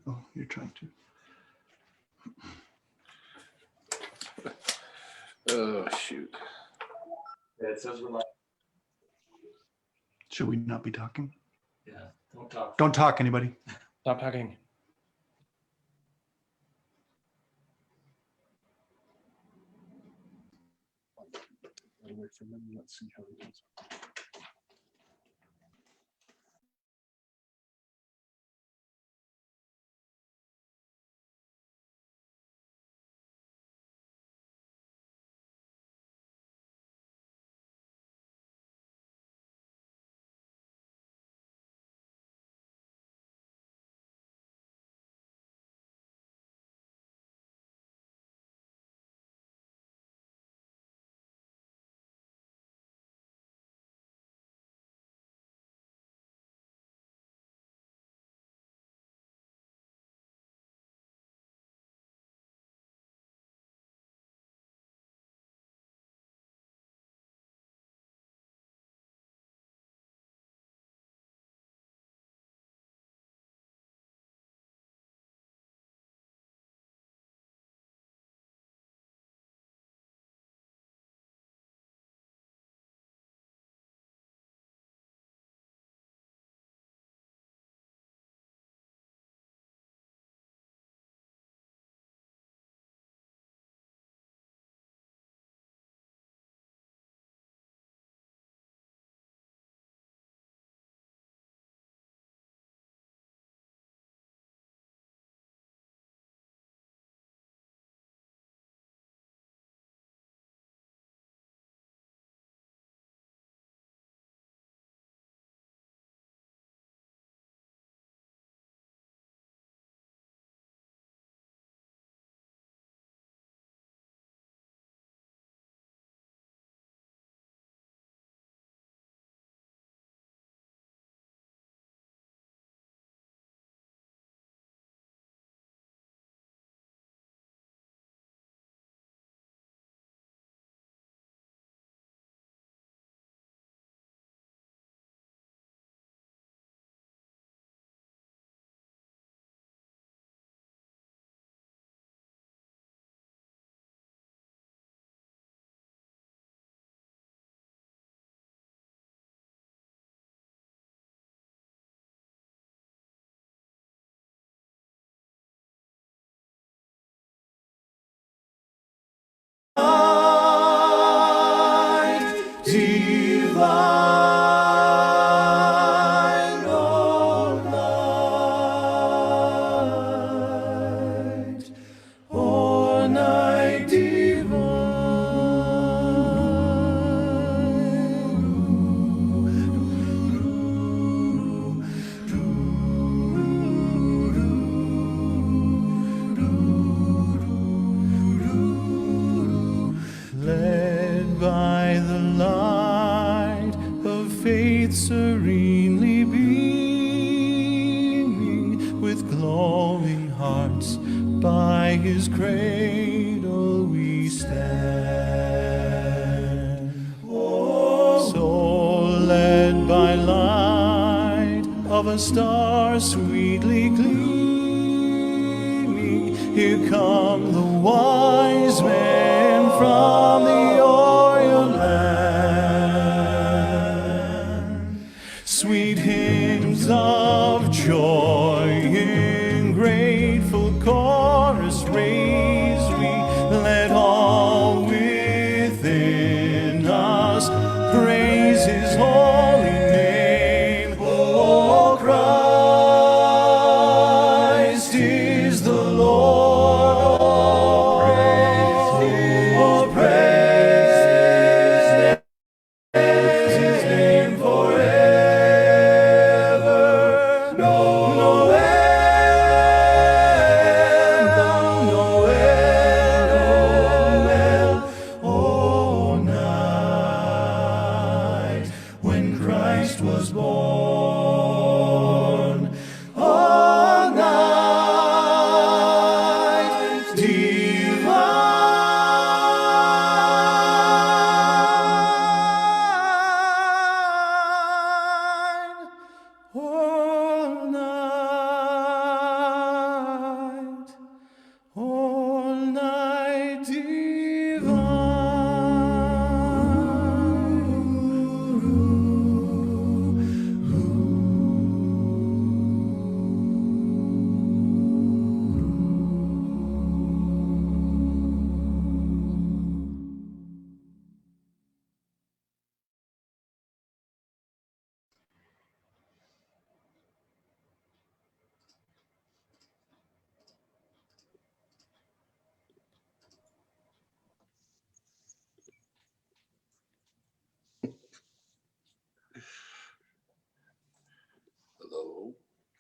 Oh, you're trying to. Oh, shoot. Yeah, it says we're live. Should we not be talking? Yeah, don't talk. Don't talk, anybody. Stop talking. Wait for them. Let's see how it goes. Divine, oh night, oh night divine, led by the light of faith serenely beaming, with glowing hearts by his cradle we stand. So led by light of a star sweetly gleaming, here come the wise men from the Orient land. Sweet hymns of joy in grateful chorus raise we, let all within us praise his holy name. Oh, Christ is the Lord. Oh, praise his name forever. Noel, Noel, oh night when Christ was born. Oh night divine, oh night.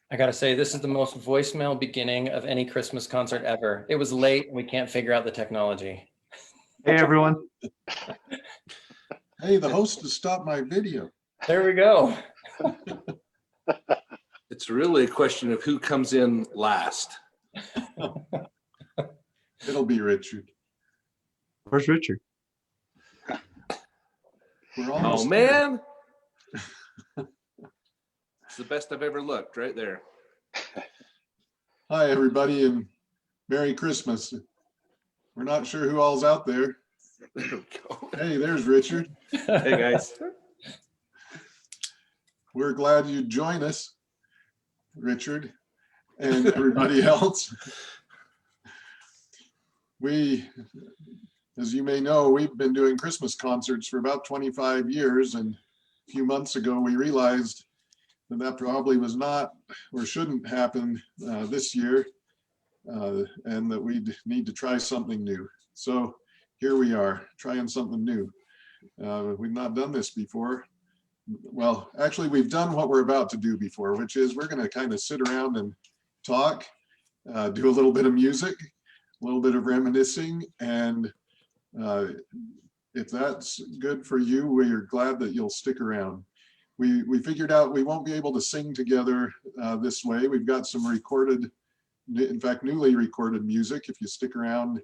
I gotta say, this is the most voicemail beginning of any Christmas concert ever. It was late and we can't figure out the technology. Hey, everyone. Hey, the host has stopped my video. There we go. It's really a question of who comes in last. It'll be Richard. Where's Richard? We're Oh, almost man. It's the best I've ever looked right there. Hi, everybody, and Merry Christmas. We're not sure who all's out there. There we go. Hey, there's Richard. Hey, guys. We're glad you join us, Richard, and everybody else. We, as you may know, we've been doing Christmas concerts for about 25 years, and a few months ago we realized that that probably was not or shouldn't happen this year, and that we need to try something new. So here we are, trying something new. We've not done this before. Well, actually, we've done what we're about to do before, which is we're going to kind of sit around and talk, do a little bit of music, a little bit of reminiscing, and if that's good for you, we're glad that you'll stick around. We figured out we won't be able to sing together this way. We've got some recorded, in fact, newly recorded music. If you stick around,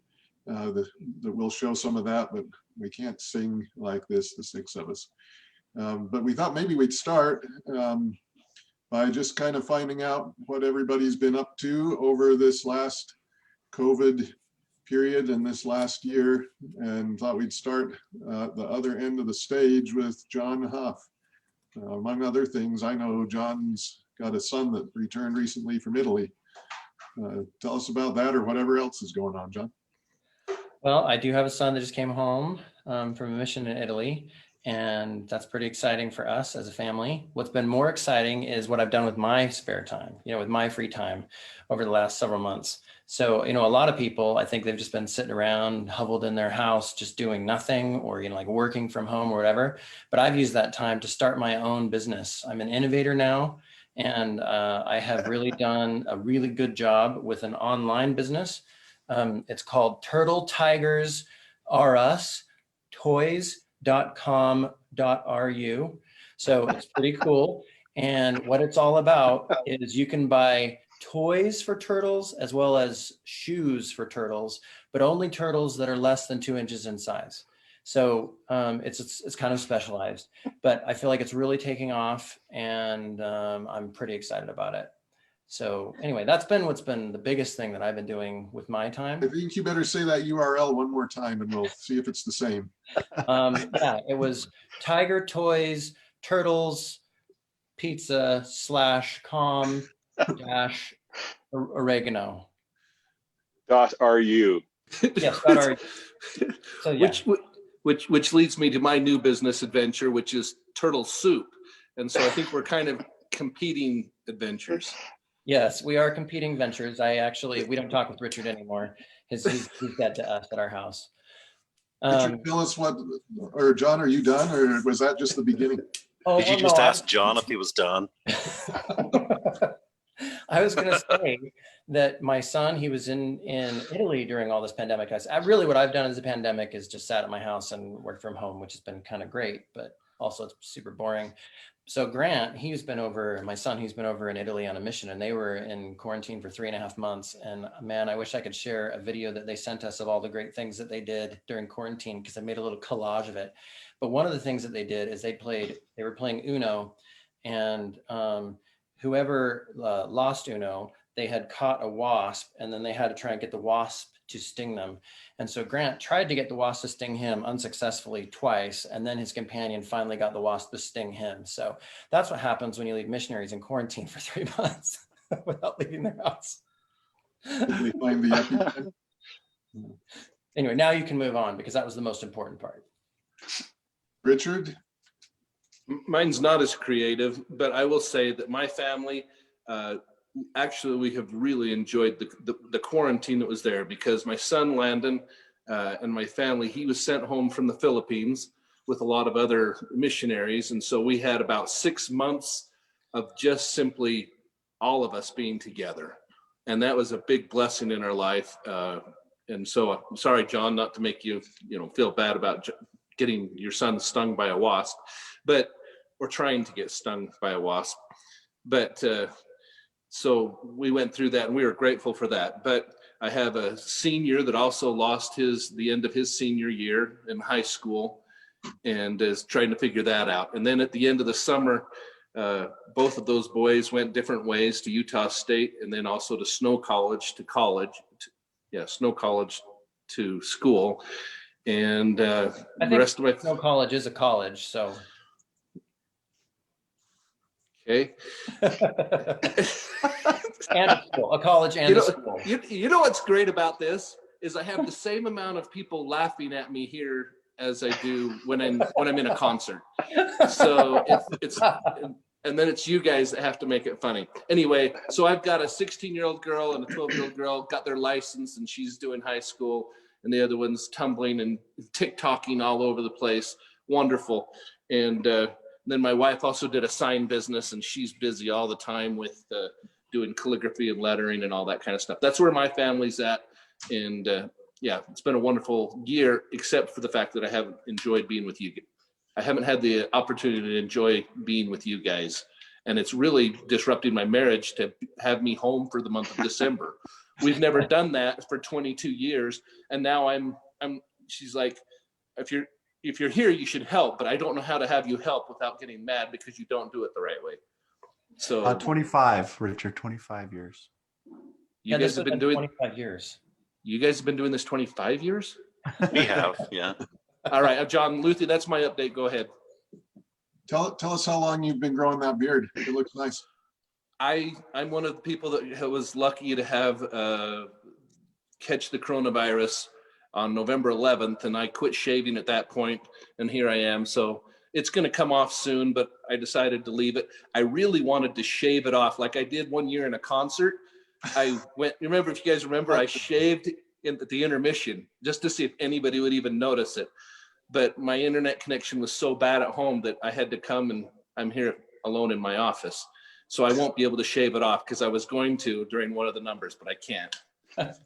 we'll show some of that, but we can't sing like this, the six of us. But we thought maybe we'd start by just kind of finding out what everybody's been up to over this last COVID period and this last year, and thought we'd start the other end of the stage with John Huff. Among other things, I know John's got a son that returned recently from Italy. Tell us about that or whatever else is going on, John. Well, I do have a son that just came home from a mission in Italy, and that's pretty exciting for us as a family. What's been more exciting is what I've done with my spare time, with my free time over the last several months. So, a lot of people, I think they've just been sitting around, huddled in their house, just doing nothing, or, like working from home or whatever. But I've used that time to start my own business. I'm an innovator now, and I have really done a really good job with an online business. It's called Turtle Tigers R Us toys.com.ru. So it's pretty cool. And what it's all about is you can buy toys for turtles as well as shoes for turtles, but only turtles that are less than 2 inches in size. So it's kind of specialized, but I feel like it's really taking off, and I'm pretty excited about it. So anyway, that's been what's been the biggest thing that I've been doing with my time. I think you better say that URL one more time and we'll see if it's the same. Yeah, it was Tiger Toys Turtles Pizza /com - oregano. .ru. Yes, .ru. So yeah. Which leads me to my new business adventure, which is Turtle Soup. And so I think we're kind of competing adventures. Yes, we are competing ventures. We don't talk with Richard anymore. He's dead to us at our house. Richard, tell us or John, are you done, or was that just the beginning? Did you just ask John if he was done? I was going to say that my son, he was in Italy during all this pandemic. Really what I've done as a pandemic is just sat at my house and worked from home, which has been kind of great, but also it's super boring. So Grant, my son, he's been over in Italy on a mission, and they were in quarantine for 3.5 months. And man, I wish I could share a video that they sent us of all the great things that they did during quarantine, because I made a little collage of it. But one of the things that they did is they were playing Uno, and whoever lost Uno, they had caught a wasp, and then they had to try and get the wasp to sting them. And so Grant tried to get the wasp to sting him unsuccessfully twice, and then his companion finally got the wasp to sting him. So that's what happens when you leave missionaries in quarantine for 3 months without leaving their house. Did we find the EpiPen? Anyway, now you can move on, because that was the most important part. Richard? Mine's not as creative, but I will say that my family, actually, we have really enjoyed the quarantine that was there, because my son Landon and my family, he was sent home from the Philippines with a lot of other missionaries. And so we had about 6 months of just simply all of us being together. And that was a big blessing in our life. And so I'm sorry, John, not to make you, feel bad about getting your son stung by a wasp, but we're trying to get stung by a wasp. But so we went through that and we were grateful for that. But I have a senior that also lost the end of his senior year in high school and is trying to figure that out. And then at the end of the summer, both of those boys went different ways to Utah State and then also to Snow College Snow College to school. And I the think rest of my Snow College is a college, so. okay. And a school, a college and a school. You know what's great about this is I have the same amount of people laughing at me here as I do when I'm in a concert. So it's and then it's you guys that have to make it funny. Anyway, so I've got a 16-year-old girl and a 12-year-old girl got their license and she's doing high school, and the other one's tumbling and TikToking all over the place. Wonderful. And then my wife also did a sign business, and she's busy all the time with doing calligraphy and lettering and all that kind of stuff. That's where my family's at. And yeah, it's been a wonderful year, except for the fact that I haven't enjoyed being with you. I haven't had the opportunity to enjoy being with you guys. And it's really disrupting my marriage to have me home for the month of December. We've never done that for 22 years. And now she's like, if you're here, you should help, but I don't know how to have you help without getting mad because you don't do it the right way. So 25, Richard, 25 years. you guys have been doing 25 years. You guys have been doing this 25 years? We have, yeah. All right, John Luthi, that's my update. Go ahead. Tell us how long you've been growing that beard. It looks nice. I'm one of the people that was lucky to have catch the coronavirus on November 11th, and I quit shaving at that point, and here I am. So it's going to come off soon, but I decided to leave it. I really wanted to shave it off like I did one year in a concert. I went, remember, if you guys remember, I shaved at the intermission just to see if anybody would even notice it. But my internet connection was so bad at home that I had to come, and I'm here alone in my office. So I won't be able to shave it off because I was going to during one of the numbers, but I can't. It's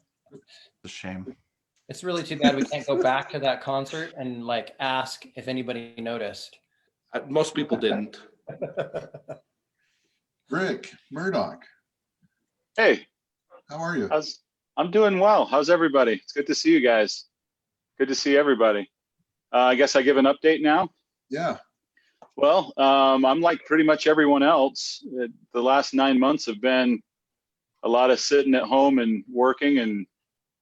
a shame. It's really too bad we can't go back to that concert and like ask if anybody noticed. Most people didn't. Rick Murdoch, Hey, how are you? I'm doing well. How's everybody? It's good to see you guys. Good to see everybody. I guess I give an update now. Yeah. Well, I'm like pretty much everyone else. The last 9 months have been a lot of sitting at home and working and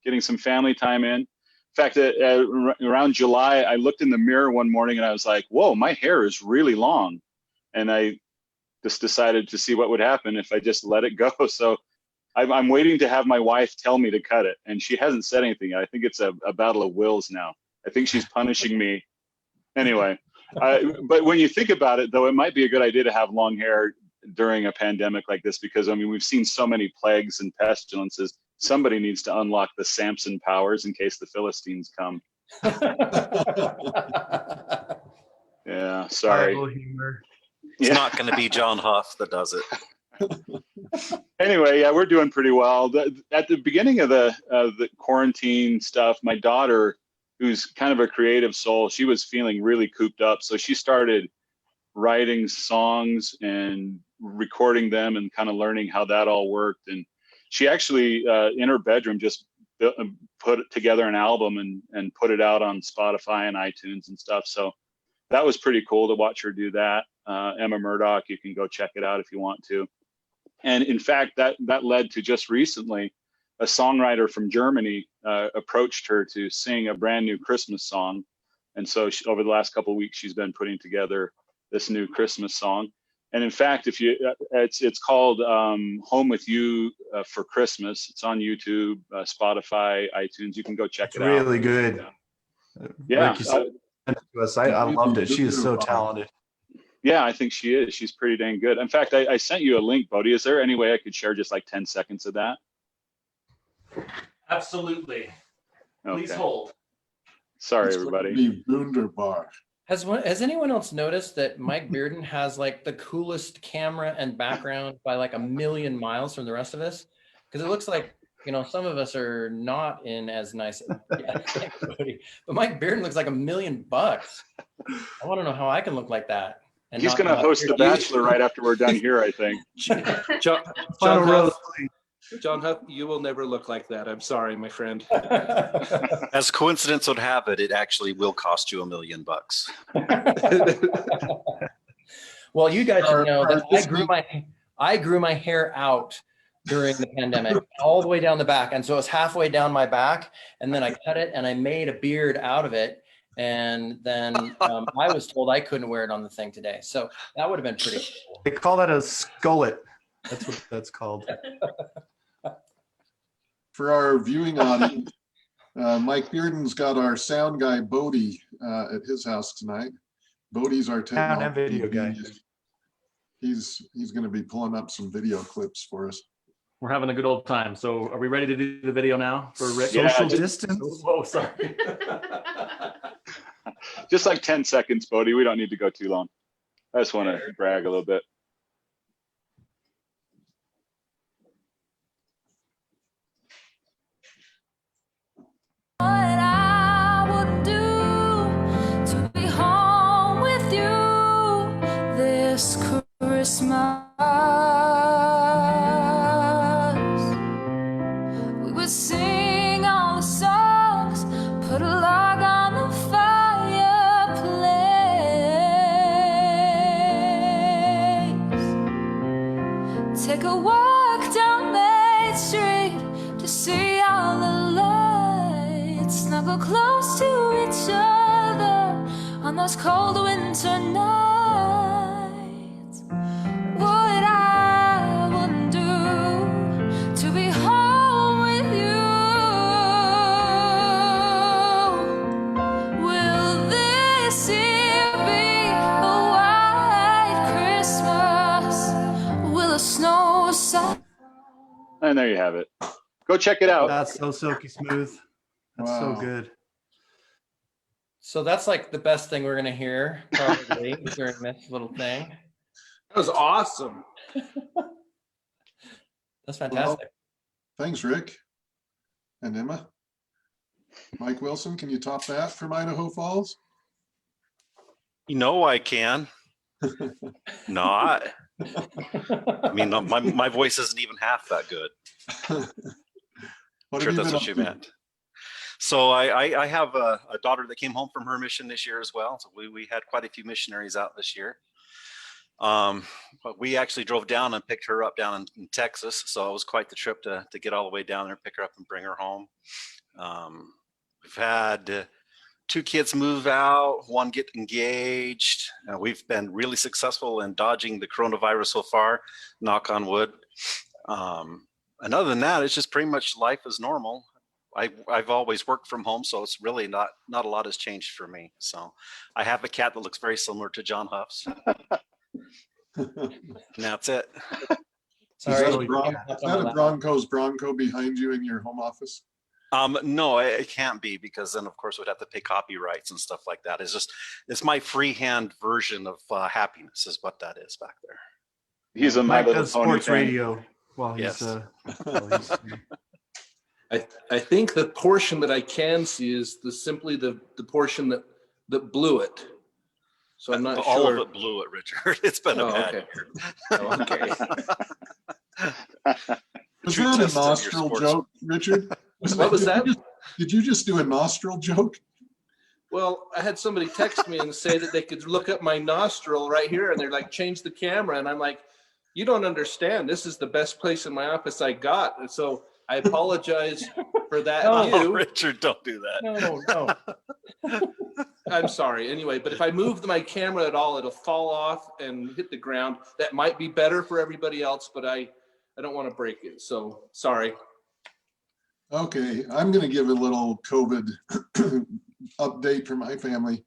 getting some family time in. In fact, around July, I looked in the mirror one morning and I was like, whoa, my hair is really long. And I just decided to see what would happen if I just let it go. So I'm waiting to have my wife tell me to cut it. And she hasn't said anything. I think it's a battle of wills now. I think she's punishing me. Anyway, but when you think about it, though, it might be a good idea to have long hair during a pandemic like this, because I mean, we've seen so many plagues and pestilences. Somebody needs to unlock the Samson powers in case the Philistines come. Yeah, sorry. Humor. It's not going to be John Huff that does it. Anyway, yeah, we're doing pretty well. At the beginning of the quarantine stuff, my daughter, who's kind of a creative soul, she was feeling really cooped up. So she started writing songs and recording them and kind of learning how that all worked. And she actually, in her bedroom, just put together an album and put it out on Spotify and iTunes and stuff. So that was pretty cool to watch her do that. Emma Murdoch, you can go check it out if you want to. And in fact, that led to just recently, a songwriter from Germany approached her to sing a brand new Christmas song. And so over the last couple of weeks, she's been putting together this new Christmas song. And in fact, if you, it's called Home With You for Christmas. It's on YouTube, Spotify, iTunes. You can go check it out. Really good. Yeah. Rick, you sent it to us. I loved it. She is so talented. Yeah, I think she is. She's pretty dang good. In fact, I sent you a link, Bodhi. Is there any way I could share just like 10 seconds of that? Absolutely. Please Okay. hold. Sorry, It's going to everybody. be wunderbar. Has anyone else noticed that Mike Bearden has like the coolest camera and background by like a million miles from the rest of us? Because it looks like, some of us are not in as nice. Yeah, thanks, Cody. But Mike Bearden looks like $1 million. I want to know how I can look like that. And He's not- going to not host here. The Bachelor right after we're done here, I think. John Final rose. Huff, John Huff, you will never look like that. I'm sorry, my friend. As coincidence would have it, it actually will cost you $1 million. Well, you guys should know that this I grew my hair out during the pandemic, all the way down the back, and so it's halfway down my back, and then I cut it and I made a beard out of it, and then I was told I couldn't wear it on the thing today, so that would have been pretty cool. They call that a skullet. That's what that's called. For our viewing audience, Mike Bearden's got our sound guy Bodie at his house tonight. Bodie's our Sound and technology video guy. genius. He's going to be pulling up some video clips for us. We're having a good old time. So are we ready to do the video now for Rick? Yeah, Social just- distance. Whoa, sorry. Just like 10 seconds, Bodie. We don't need to go too long. I just want to brag a little bit. What I would do to be home with you this Christmas. We would sing all the songs, put a log on the fireplace, take a walk down Main Street to see all the lights, snuggle close to each other on those cold winter nights. What I wouldn't do to be home with you. Will this year be a white Christmas? Will the snow stop? And there you have it. Go check it out. That's so silky smooth. That's so Wow. good. So that's like the best thing we're gonna hear probably during this little thing. That was awesome. That's fantastic. Thanks, Rick and Emma. Mike Wilson, can you top that from Idaho Falls? You know I can. Not. I mean, my voice isn't even half that good. What Sure, have you that's been what up you to? meant. So I have a daughter that came home from her mission this year as well. So we had quite a few missionaries out this year. But we actually drove down and picked her up down in Texas. So it was quite the trip to get all the way down there, pick her up and bring her home. We've had 2 kids move out, 1 get engaged. We've been really successful in dodging the coronavirus so far, knock on wood. And other than that, it's just pretty much life as normal. I've always worked from home, so it's really not a lot has changed for me. So I have a cat that looks very similar to John Huff's. And that's it. Sorry, Is that a, you Bron- can't is touch on that a that. Broncos Bronco behind you in your home office? No, it can't be, because then of course we'd have to pay copyrights and stuff like that. It's my freehand version of happiness is what that is back there. He's a My Mike Little does Pony sports fan. radio while he's Yes. while he's I think the portion that I can see is simply the portion that blew it. So I'm not All sure. of it blew it, Richard. It's been a Oh, bad okay. year. Oh, okay. Was True that test a of your nostril sports. joke, Richard? What was that? Did you just do a nostril joke? Well, I had somebody text me and say that they could look up my nostril right here, and they're like, change the camera. And I'm like, you don't understand. This is the best place in my office I got. And so I apologize for that. No. Oh, too. Richard, don't do that. No. I'm sorry. Anyway, but if I move my camera at all, it'll fall off and hit the ground. That might be better for everybody else, but I don't want to break it. So sorry. Okay, I'm going to give a little COVID update for my family.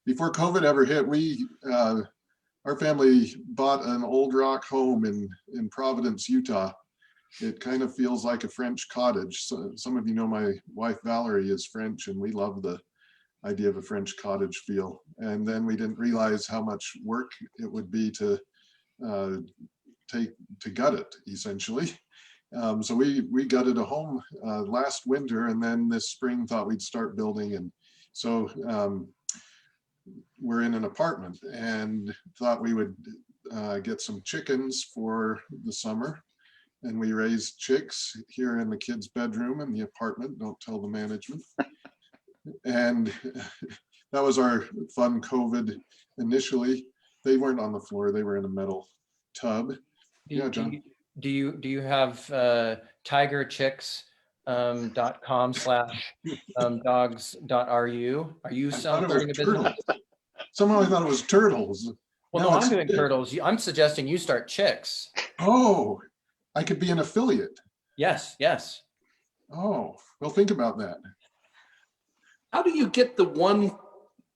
Before COVID ever hit, our family bought an old rock home in Providence, Utah. It kind of feels like a French cottage. So some of you know my wife Valerie is French, and we love the idea of a French cottage feel. And then we didn't realize how much work it would be to gut it, essentially. So we gutted a home last winter, and then this spring thought we'd start building. And so we're in an apartment and thought we would get some chickens for the summer. And we raised chicks here in the kids' bedroom in the apartment. Don't tell the management. And that was our fun COVID initially. They weren't on the floor, they were in a metal tub. Yeah, John. Do you have tigerchicks.com/dogs.ru? Are you starting a business? Somehow I thought it was turtles. Well, no, I'm doing turtles. I'm suggesting you start chicks. Oh, I could be an affiliate. Yes, yes. Oh, well, think about that. How do you get the one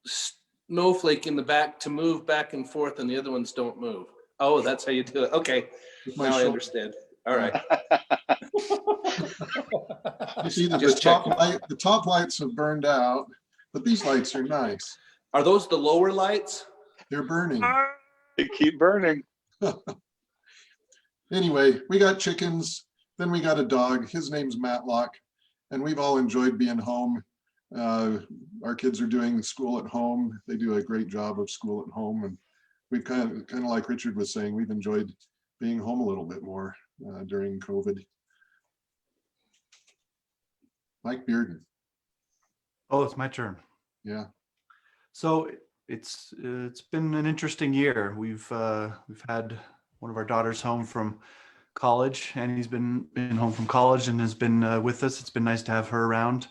snowflake in the back to move back and forth and the other ones don't move? Oh, that's how you do it. Okay, now I understand. All right. You see that the top lights have burned out, but these lights are nice. Are those the lower lights? They're burning. They keep burning. Anyway, we got chickens, then we got a dog. His name's Matlock, and we've all enjoyed being home. Our kids are doing school at home. They do a great job of school at home, and we've kind of like Richard was saying, we've enjoyed being home a little bit more during COVID. Mike Bearden. Oh, it's my turn. Yeah. So it's been an interesting year. We've had one of our daughters home from college, and he's been home from college and has been with us. It's been nice to have her around.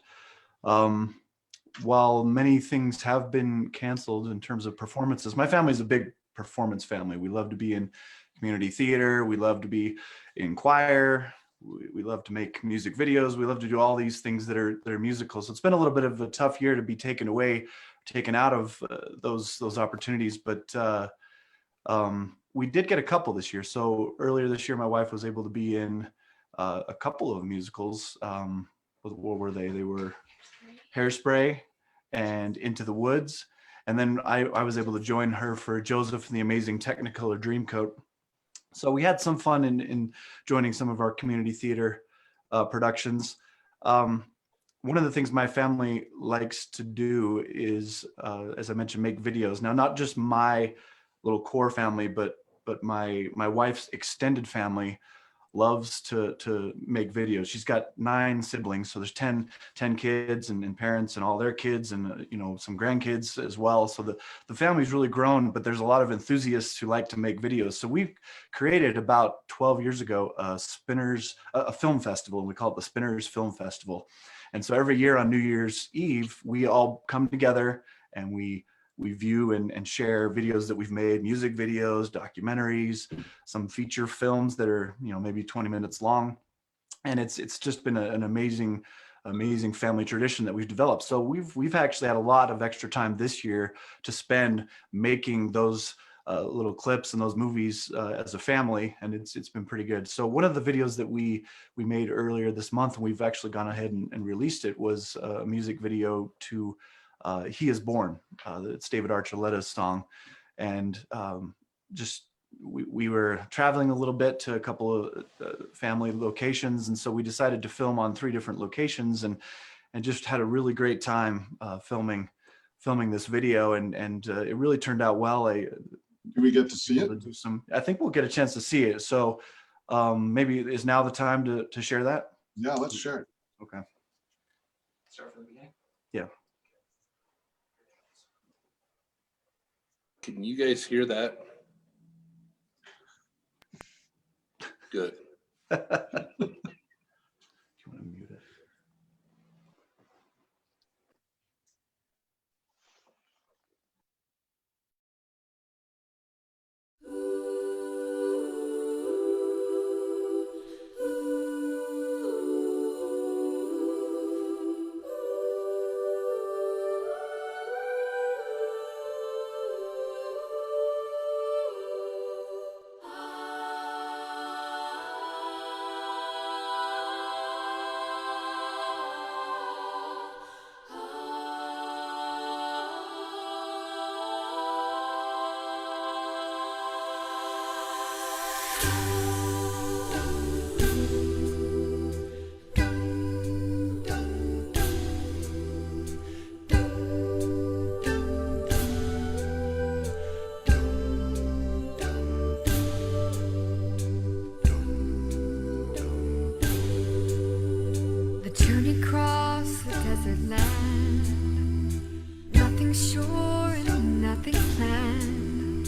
While many things have been canceled in terms of performances, my family is a big performance family. We love to be in community theater. We love to be in choir. We love to make music videos. We love to do all these things that are musical. So it's been a little bit of a tough year to be taken out of those opportunities. But we did get a couple this year. So earlier this year, my wife was able to be in a couple of musicals. What were they? They were Hairspray and Into the Woods. And then I was able to join her for Joseph and the Amazing Technicolor Dreamcoat. So we had some fun in joining some of our community theater productions. One of the things my family likes to do is, as I mentioned, make videos. Now, not just my little core family, but my wife's extended family loves to make videos. She's got 9 siblings, so there's 10 kids and parents and all their kids and some grandkids as well. So the family's really grown, but there's a lot of enthusiasts who like to make videos. So we've created about 12 years ago a film festival, and we call it the Spinners Film Festival. And so every year on New Year's Eve, we all come together and we view and share videos that we've made, music videos, documentaries, some feature films that are, maybe 20 minutes long. And it's just been an amazing family tradition that we've developed. So we've actually had a lot of extra time this year to spend making those little clips and those movies as a family, and it's been pretty good. So one of the videos that we made earlier this month, and we've actually gone ahead and released it, was a music video to He Is Born. It's David Archuleta's song. And we were traveling a little bit to a couple of family locations. And so we decided to film on 3 different locations and just had a really great time filming this video. And it really turned out well. Do we get to see it? I think we'll get a chance to see it. So maybe is now the time to share that? Yeah, let's share it. Okay. Start from the beginning. Yeah. Can you guys hear that? Good. You want to mute it? desert land. Nothing sure and nothing planned.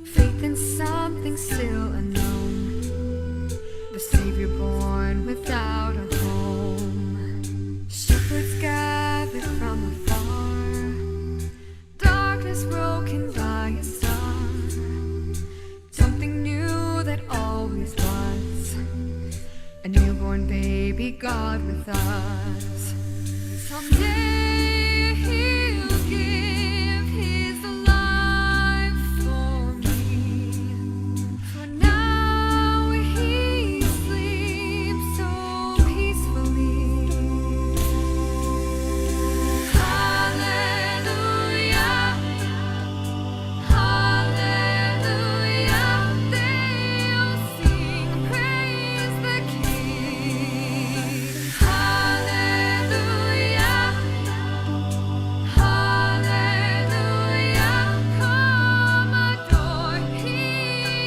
Faith in something still unknown. The Savior born without a home. Shepherds gathered from afar. Darkness broken by a star. Something new that always was. A newborn baby, God with us. Someday he'll give his life for me. For now he sleeps so peacefully. Hallelujah, hallelujah. They'll sing, praise the King. Hallelujah, hallelujah. Come adore, he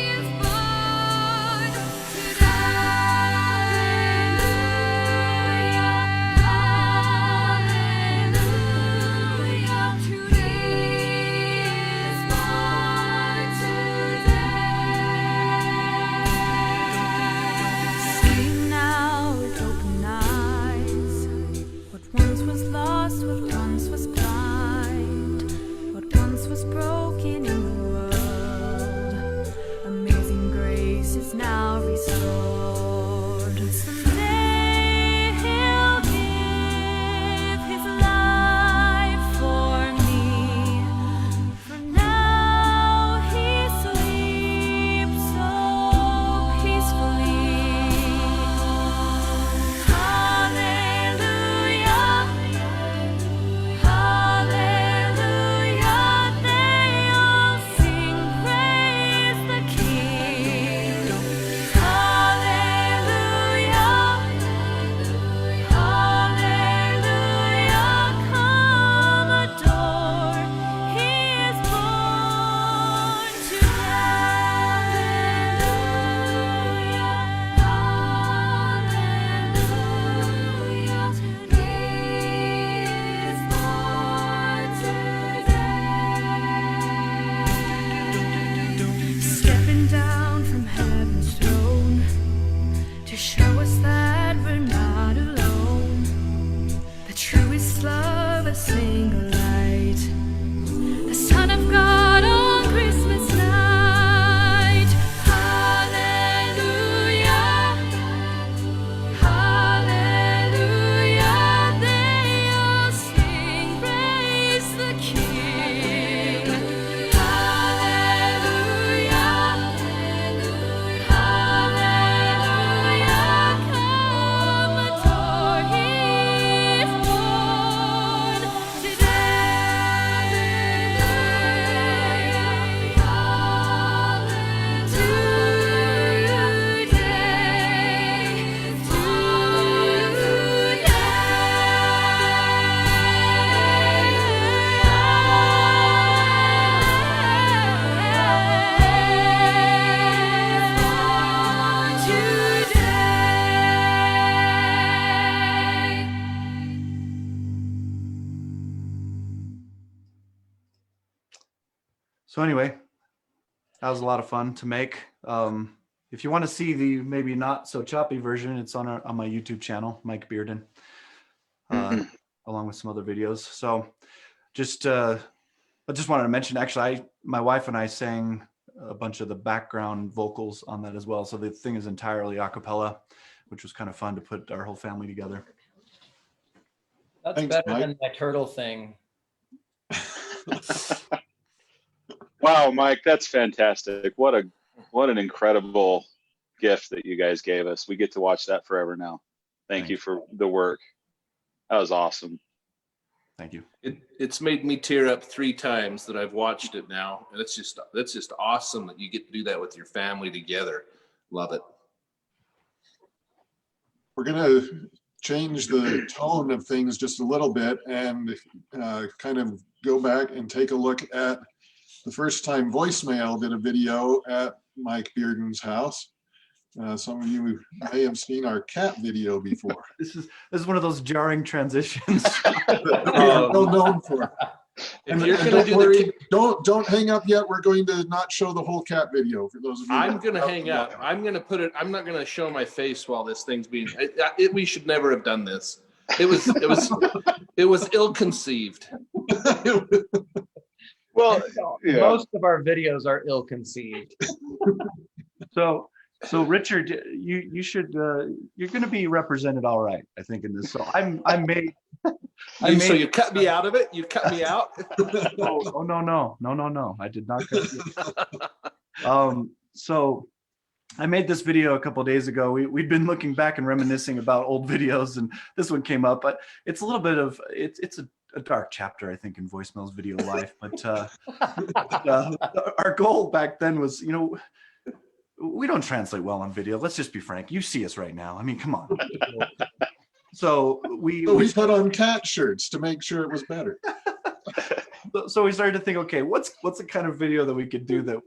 is born today. Hallelujah, today is born today. Seeing now with open eyes, what once was lost, what once was blind, what once was broken in the world. Amazing grace is now restored. Someday he'll give his life for me. For now he sleeps so peacefully. Hallelujah, hallelujah. They all sing, praise the King. Hallelujah, hallelujah. Come adore, he is born today. Stepping down from heaven's throne to show us that we're not alone. The truest love, a single light. The Son of God on Christmas night. Hallelujah, hallelujah. They all sing, praise the King. Hallelujah, hallelujah. Come adore, he is born So anyway, that was a lot of fun to make. If you want to see the maybe not so choppy version, it's on my YouTube channel, Mike Bearden, along with some other videos. So just I just wanted to mention, actually, my wife and I sang a bunch of the background vocals on that as well. So the thing is entirely a cappella, which was kind of fun to put our whole family together. That's Thanks, better Mike. than my turtle thing. Wow, Mike, that's fantastic. What an incredible gift that you guys gave us. We get to watch that forever now. Thank you for the work. That was awesome. Thank you. It's made me tear up 3 times that I've watched it now. And that's just awesome that you get to do that with your family together. Love it. We're going to change the tone of things just a little bit and kind of go back and take a look at the first time Voicemail did a video at Mike Bearden's house. Some of you may have seen our cat video before. This is one of those jarring transitions. That we are well known for. If you're And gonna don't do the, don't hang up yet. We're going to not show the whole cat video for those of you. I'm that- gonna hang up. I'm gonna put it. I'm not gonna show my face while this thing's being. We should never have done this. It was ill-conceived. Well, yeah. Most of our videos are ill-conceived. So Richard, you should you're going to be represented all right, I think, in this. So I made. So you cut me out of it. You cut me out. Oh no! I did not cut you. So I made this video a couple days ago. We'd been looking back and reminiscing about old videos, and this one came up. But it's a little bit of it's a dark chapter, I think, in Voicemail's video life. But our goal back then was, we don't translate well on video. Let's just be frank. You see us right now. I mean, come on. So we put on cat shirts to make sure it was better. So we started to think, okay, what's the kind of video that we could do that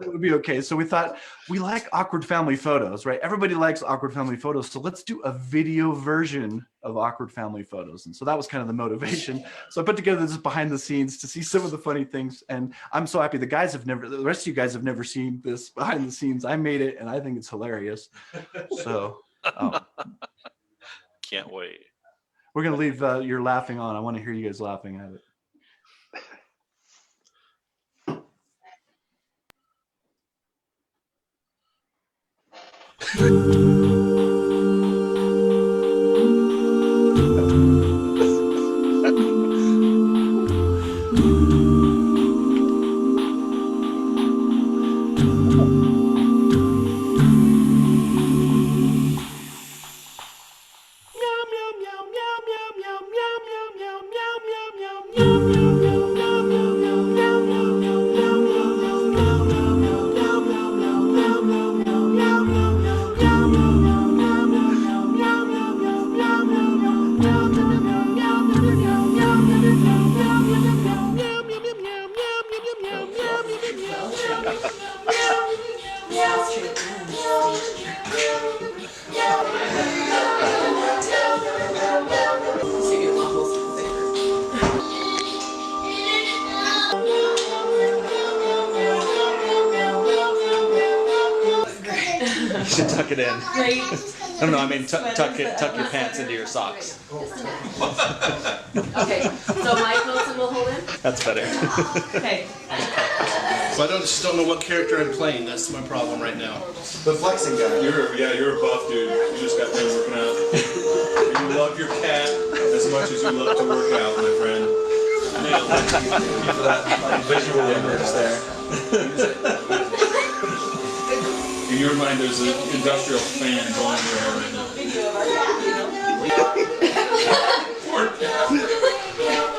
would be okay? So we thought, we like awkward family photos, right? Everybody likes awkward family photos. So let's do a video version of awkward family photos. And so that was kind of the motivation. So I put together this behind the scenes to see some of the funny things. And I'm so happy the rest of you guys have never seen this behind the scenes. I made it and I think it's hilarious. So Can't wait. we're going to leave your laughing on. I want to hear you guys laughing at it. You should tuck it in. No, I mean tuck your pants into your socks. Okay, so Mike Wilson will hold it? That's better. Okay. So I just don't know what character I'm playing. That's my problem right now. The flexing guy. You're a buff dude. You just got done working out. You love your cat as much as you love to work out, my friend. Nailed it. For that visual image there. In your mind, there's an industrial fan blowing your hair right now. Poor cat.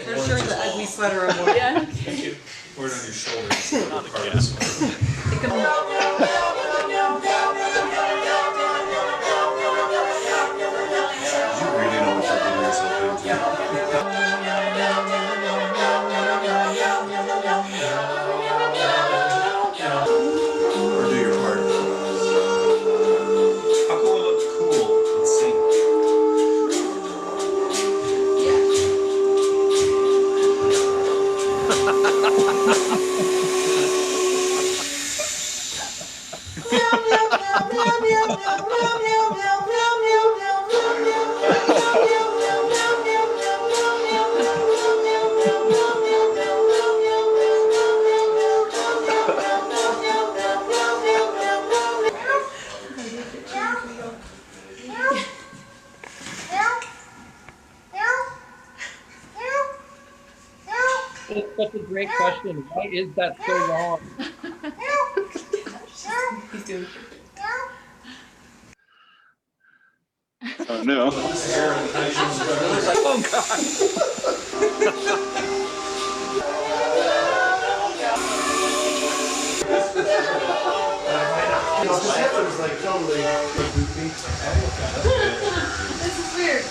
For sure the ugly sweater or more. Yeah. Thank you. Wear it on your shoulders. Not again. Or do your part. How can we look cool and sing? It's such a great question. Why is that so long? He's doing Oh no. Oh God. This is weird.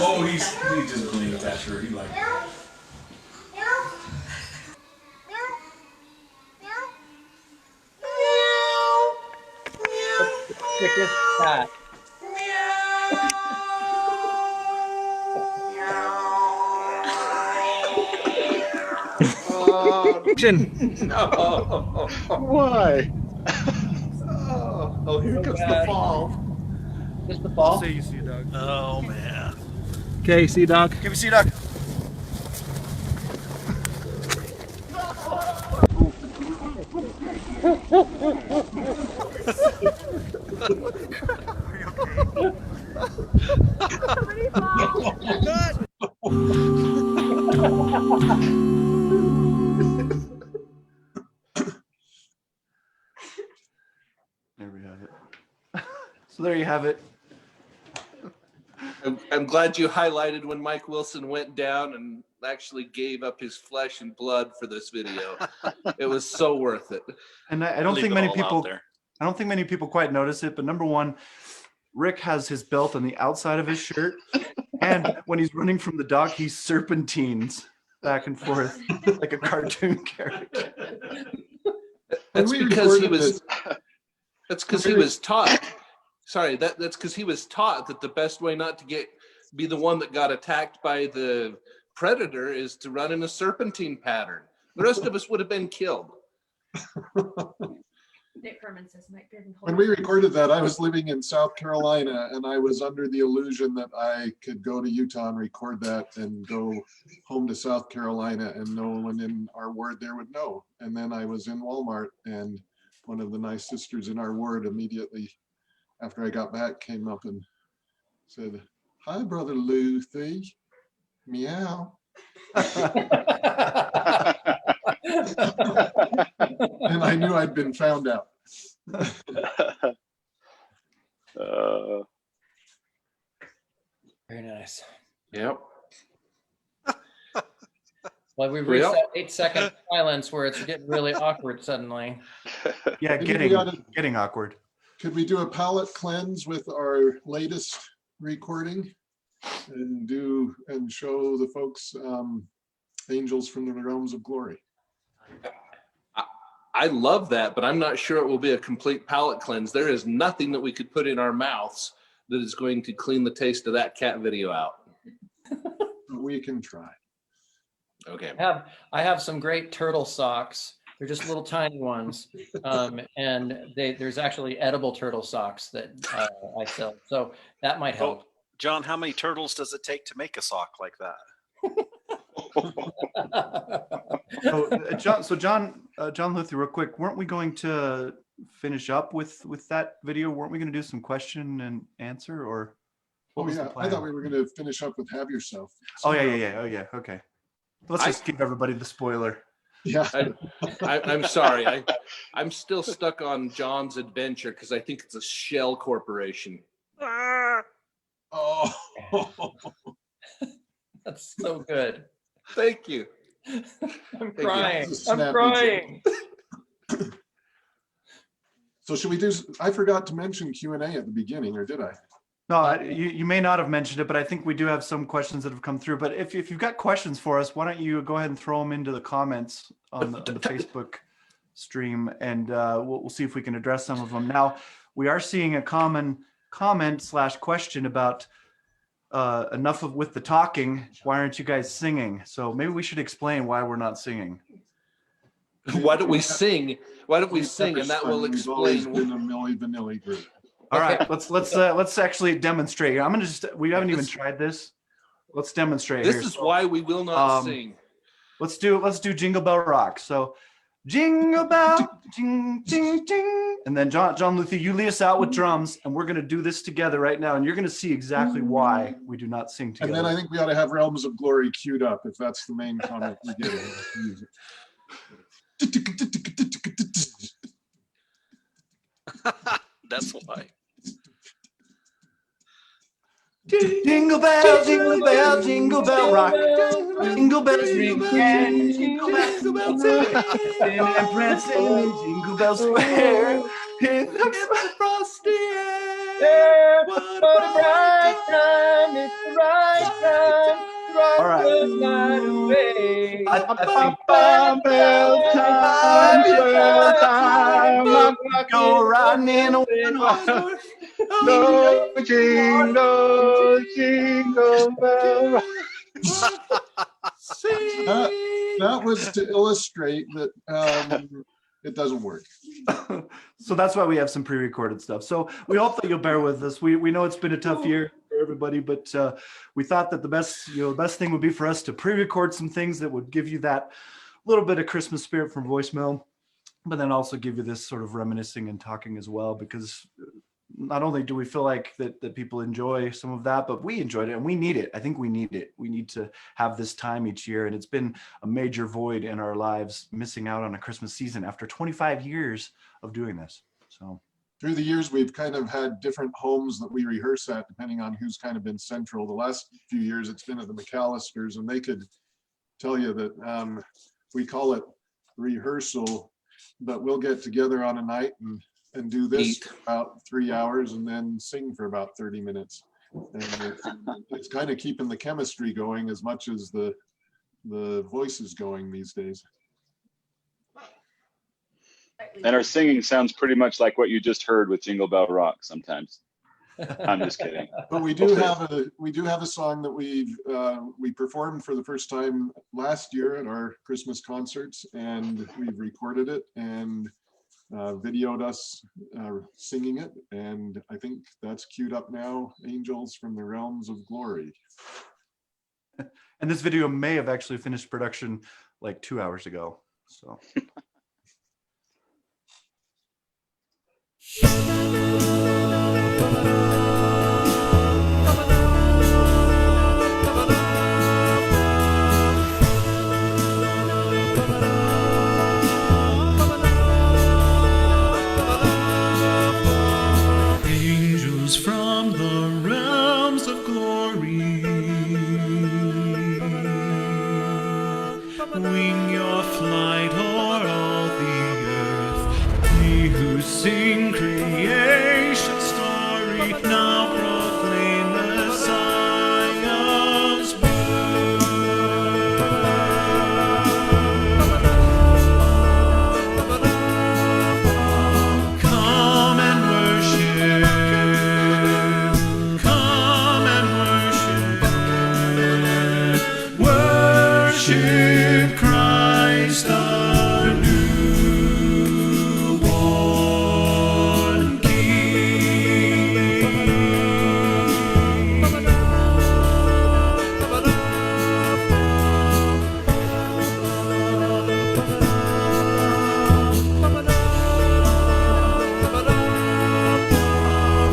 Oh, he just blinked at her. He like. Sickest cat. Why? Oh, here comes the fall. Just the ball. Say you see a dog. Oh, man. Okay, see dog. Give me see a dog. There we have it. So there you have it. I'm glad you highlighted when Mike Wilson went down and actually gave up his flesh and blood for this video. It was so worth it. And I don't Leave think it many all out people, there. I don't think many people quite notice it, but number one, Rick has his belt on the outside of his shirt. And when he's running from the dog, he serpentines back and forth like a cartoon character. That's we because he recorded was. this- That's because he was taught. Sorry, that's because he was taught that the best way not to be the one that got attacked by the predator is to run in a serpentine pattern. The rest of us would have been killed. Nick Herman says Mike didn't hold When we recorded that, I was living in South Carolina and I was under the illusion that I could go to Utah and record that and go home to South Carolina and no one in our ward there would know. And then I was in Walmart and one of the nice sisters in our ward immediately after I got back came up and said, "Hi, Brother Luthi, meow." And I knew I'd been found out. Very nice. Yep. Well, we've reached Well. that 8-second silence where it's getting really awkward suddenly. Yeah, Maybe we ought to- getting awkward. Could we do a palate cleanse with our latest recording and show the folks Angels from the Realms of Glory? I love that, but I'm not sure it will be a complete palate cleanse. There is nothing that we could put in our mouths that is going to clean the taste of that cat video out. We can try. Okay. I have some great turtle socks. They're just little tiny ones, and there's actually edible turtle socks that I sell. So that might help. Oh, John, how many turtles does it take to make a sock like that? John Luthi, real quick, weren't we going to finish up with that video? Weren't we going to do some question and answer, or what Oh was the yeah, I plan? thought we were going to finish up with Have Yourself. Oh yeah. Oh yeah. Okay. Let's just give everybody the spoiler. Yeah. I'm sorry. I'm still stuck on John's adventure because I think it's a shell corporation. Oh. That's so good. Thank you. I'm Thank you. crying. It's a I'm snappy crying. So should we do, I forgot to mention Q&A at the beginning, or did I? No, you may not have mentioned it, but I think we do have some questions that have come through. But if you've got questions for us, why don't you go ahead and throw them into the comments on the Facebook stream, and we'll see if we can address some of them. Now, we are seeing a common comment/question about enough with the talking. Why aren't you guys singing? So maybe we should explain why we're not singing. Why don't we sing? Why don't we sing, and that will We've always explain. been a Milli Vanilli group. All right, let's actually demonstrate. I'm gonna we haven't even tried this. Let's demonstrate. This here. is So, why we will not sing. Let's do Jingle Bell Rock. So Jingle bell, ding, ding, ding. And then John Luthi, you lead us out with drums, and we're going to do this together right now. And you're going to see exactly why we do not sing together. And then I think we ought to have Realms of Glory queued up if that's the main comment we get. That's why. Jingle bell, jingle bell, jingle bell rock. Jingle bells ring and jingle bells ring. And prancing in Jingle Bell Square. In the frosty air. What a bright time, it's the right time. All right. I think bell time, go riding in a window. No jingle, jingle bell. That was to illustrate that it doesn't work. So that's why we have some pre-recorded stuff. So we hope that you'll bear with us. We know it's been a tough year for everybody, but we thought that the best thing would be for us to pre-record some things that would give you that little bit of Christmas spirit from voicemail, but then also give you this sort of reminiscing and talking as well, because not only do we feel like that people enjoy some of that, but we enjoyed it and we need it. I think we need it. We need to have this time each year. And it's been a major void in our lives, missing out on a Christmas season after 25 years of doing this. So through the years, we've kind of had different homes that we rehearse at, depending on who's kind of been central. The last few years, it's been at the McAllisters, and they could tell you that we call it rehearsal, but we'll get together on a night and do this for about 3 hours and then sing for about 30 minutes. And it's kind of keeping the chemistry going as much as the voices going these days. And our singing sounds pretty much like what you just heard with Jingle Bell Rock sometimes. I'm just kidding. But we do have a song that we performed for the first time last year at our Christmas concerts, and we've recorded it and videoed us singing it, and I think that's queued up now. Angels from the Realms of Glory. And this video may have actually finished production like 2 hours ago. So. Angels from the realms of glory, wing your flight o'er all the earth. We who sing creation's story now proclaim Messiah's birth. Come and worship. Come and worship. Worship Christ our newborn King.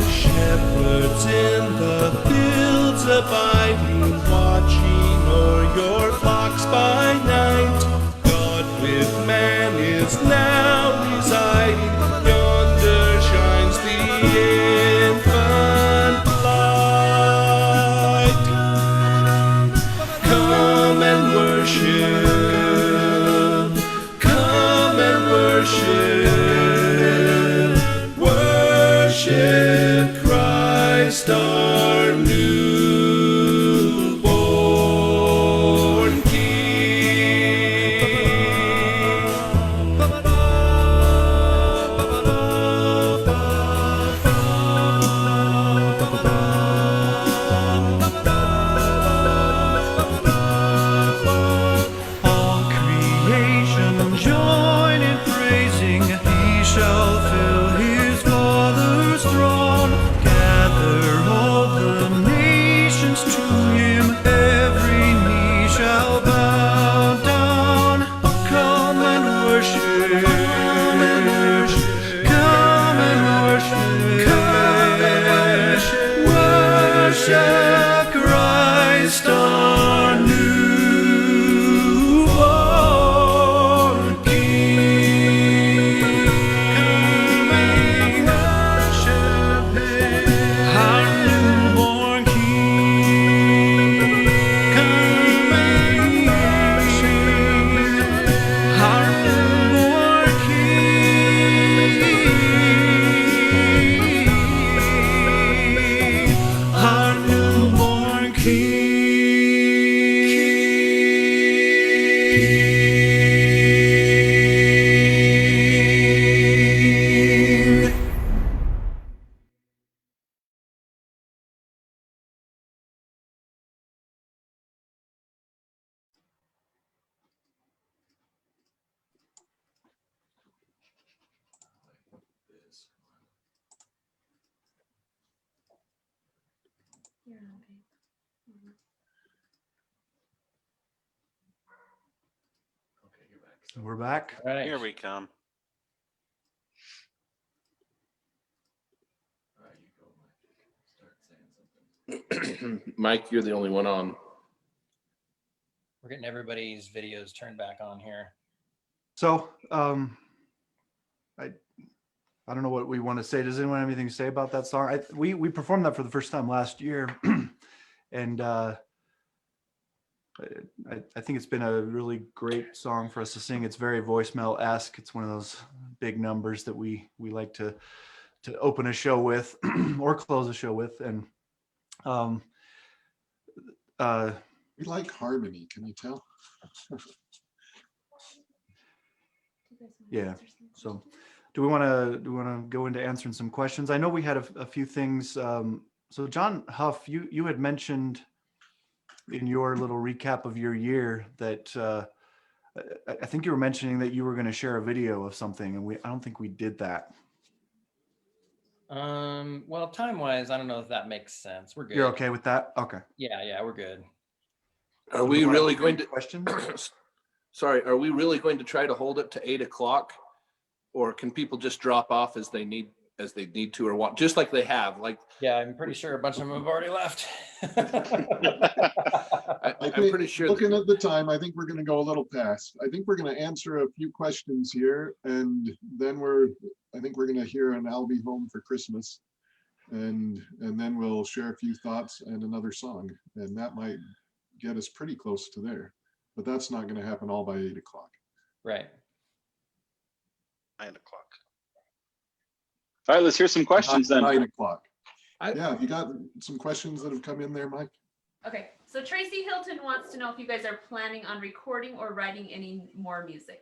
Shepherds in the fields abiding, watching o'er your flocks by night. God with man is now residing. Yonder shines the infant light. Come and worship. Come and worship. Worship Christ our newborn All creation join in praising. He shall fill his Father's throne. Gather all the nations to him. Every knee shall bow down. Come and worship. So we're back. All right. Here we come. Mike, you're the only one on. We're getting everybody's videos turned back on here. So I don't know what we want to say. Does anyone have anything to say about that song? We performed that for the first time last year, and I think it's been a really great song for us to sing. It's very voicemail-esque. It's one of those big numbers that we like to open a show with or close a show with. And We like harmony, can you tell? yeah. So do we want to go into answering some questions? I know we had a few things. So John Huff, you had mentioned in your little recap of your year that I think you were mentioning that you were going to share a video of something, and I don't think we did that. Well, time-wise, I don't know if that makes sense. We're good. You're okay with that? Okay. Yeah, we're good. Are we really going to questions? Sorry, are we really going to try to hold it to 8 o'clock, or can people just drop off as they need to or want, just like they have? Like, Yeah, I'm pretty sure a bunch of them have already left. I'm pretty sure looking at the time, I think we're going to go a little past. I think we're going to answer a few questions here, and then I think we're going to hear an "I'll Be Home for Christmas," and then we'll share a few thoughts and another song, and that might get us pretty close to there. But that's not going to happen all by 8 o'clock. Right. 9 o'clock. All right, let's hear some questions then. 9 o'clock. Yeah, you got some questions that have come in there, Mike? Okay, so Tracy Hilton wants to know if you guys are planning on recording or writing any more music.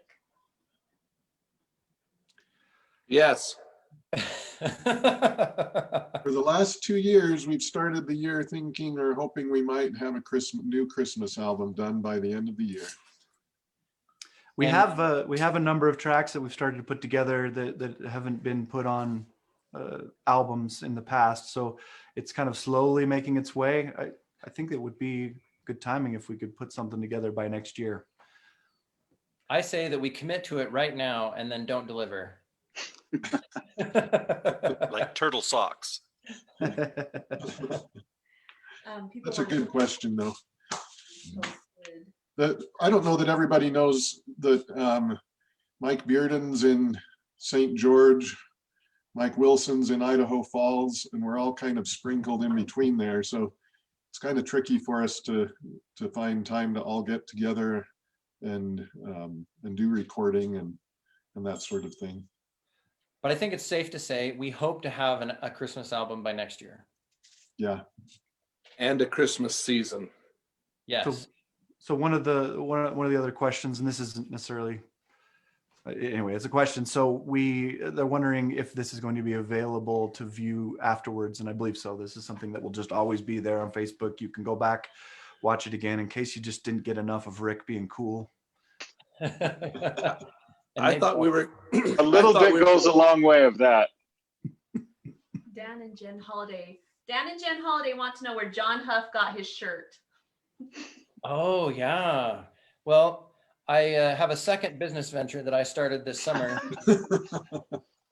yes. For the last 2 years, we've started the year thinking or hoping we might have a new Christmas album done by the end of the year. We have a number of tracks that we've started to put together that haven't been put on albums in the past. So it's kind of slowly making its way. I think it would be good timing if we could put something together by next year. I say that we commit to it right now and then don't deliver. Like turtle socks. That's a good question, though. I don't know that everybody knows that Mike Bearden's in St. George, Mike Wilson's in Idaho Falls, and we're all kind of sprinkled in between there. So it's kind of tricky for us to find time to all get together and do recording and that sort of thing. But I think it's safe to say we hope to have a Christmas album by next year. Yeah. And a Christmas season. Yes. So one of the other questions, and this isn't necessarily, anyway, it's a question. So they're wondering if this is going to be available to view afterwards, and I believe so. This is something that will just always be there on Facebook. You can go back, watch it again in case you just didn't get enough of Rick being cool. I thought we were a little bit goes a long way of that. Dan and Jen Holiday want to know where John Huff got his shirt. Oh, yeah. Well, I have a second business venture that I started this summer.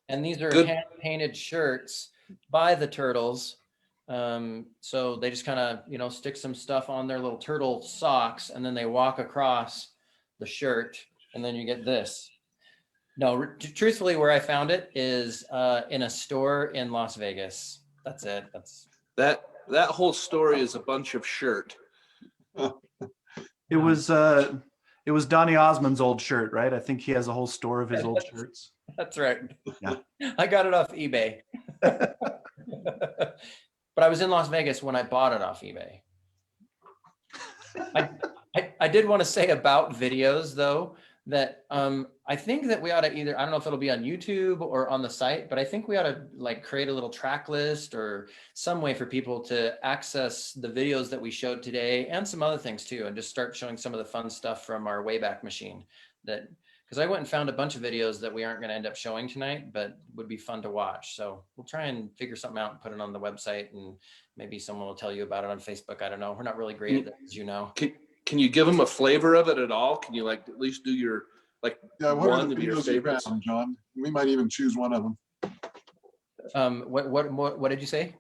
And these are hand-painted shirts by the Turtles. So they just kind of, stick some stuff on their little turtle socks, and then they walk across the shirt, and then you get this. No, truthfully, where I found it is in a store in Las Vegas. That's it. That whole story is a bunch of shirt. It was Donny Osmond's old shirt, right? I think he has a whole store of his old shirts. That's right. Yeah. I got it off eBay. But I was in Las Vegas when I bought it off eBay. I did want to say about videos, though, that I think that we ought to I don't know if it'll be on YouTube or on the site, but I think we ought to create a little track list or some way for people to access the videos that we showed today and some other things too, and just start showing some of the fun stuff from our Wayback Machine, because because I went and found a bunch of videos that we aren't going to end up showing tonight, but would be fun to watch. So we'll try and figure something out and put it on the website, and maybe someone will tell you about it on Facebook. I don't know. We're not really great at that, as you know. Can you give them a flavor of it at all? Can you like at least do your like Yeah, what are one the of your videos you favorites? found, John? We might even choose one of them. What did you say?